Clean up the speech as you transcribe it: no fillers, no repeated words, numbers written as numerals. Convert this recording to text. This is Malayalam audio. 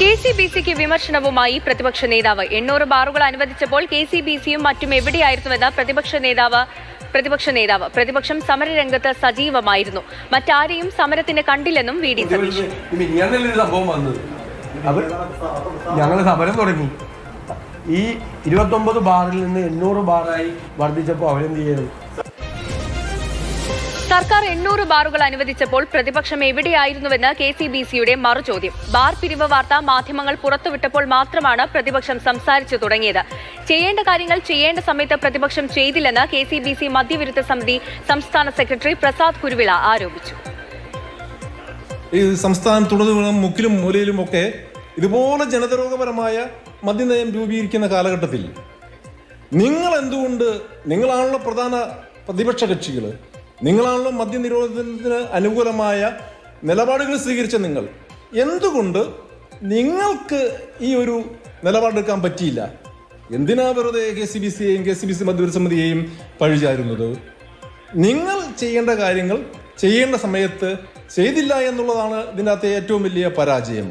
KCBCക്ക് വിമർശനവുമായി പ്രതിപക്ഷ നേതാവ് 800 ബാറുകൾ അനുവദിച്ചപ്പോൾ KCBCയും മറ്റും എവിടെയായിരുന്നുവെന്ന് പ്രതിപക്ഷ നേതാവ് പ്രതിപക്ഷം സമരരംഗത്ത് സജീവമായിരുന്നു. മറ്റാരെയും സമരത്തിന് കണ്ടില്ലെന്നും VD സതീശൻ. ഞങ്ങൾ സമരം തുടങ്ങി. ഈ 29 ബാറിൽ നിന്ന് 800 ബാറായി വർദ്ധിച്ചപ്പോൾ അവരെന്ത് ചെയ്യുന്നു? സർക്കാർ 800 ബാറുകൾ അനുവദിച്ചപ്പോൾ പ്രതിപക്ഷം എവിടെയായിരുന്നുവെന്ന് KCBCയുടെ മറുചോദ്യം. ബാർ പിരിവ് വാർത്ത മാധ്യമങ്ങൾ പുറത്തുവിട്ടപ്പോൾ മാത്രമാണ് പ്രതിപക്ഷം സംസാരിച്ചു തുടങ്ങിയത്. ചെയ്യേണ്ട കാര്യങ്ങൾ ചെയ്യേണ്ട സമയത്ത് പ്രതിപക്ഷം ചെയ്തില്ലെന്ന് KCBC മദ്യവിരുദ്ധ സമിതി സംസ്ഥാന സെക്രട്ടറി പ്രസാദ് കുരുവിള ആരോപിച്ചു. ഈ സംസ്ഥാനത്തുടനീളം മുക്കിലും മൂലയിലും ഒക്കെ ഇതുപോലെ ജനദ്രോഹപരമായ മദ്യനയം രൂപീകരിക്കുന്ന കാലഘട്ടത്തിൽ നിങ്ങൾ എന്തുകൊണ്ട്, നിങ്ങളാണല്ലോ പ്രധാന പ്രതിപക്ഷ കക്ഷികൾ, നിങ്ങളാണല്ലോ മദ്യനിരോധനത്തിന് അനുകൂലമായ നിലപാടുകൾ സ്വീകരിച്ച നിങ്ങൾ, എന്തുകൊണ്ട് നിങ്ങൾക്ക് ഈ ഒരു നിലപാടെടുക്കാൻ പറ്റിയില്ല? എന്തിനാ വെറുതെ KCBCയെയും KCBC മദ്യവിരുദ്ധ സമിതിയെയും പഴിചാരുന്നത്? നിങ്ങൾ ചെയ്യേണ്ട കാര്യങ്ങൾ ചെയ്യേണ്ട സമയത്ത് ചെയ്തില്ല എന്നുള്ളതാണ് ഇതിനകത്തെ ഏറ്റവും വലിയ പരാജയം.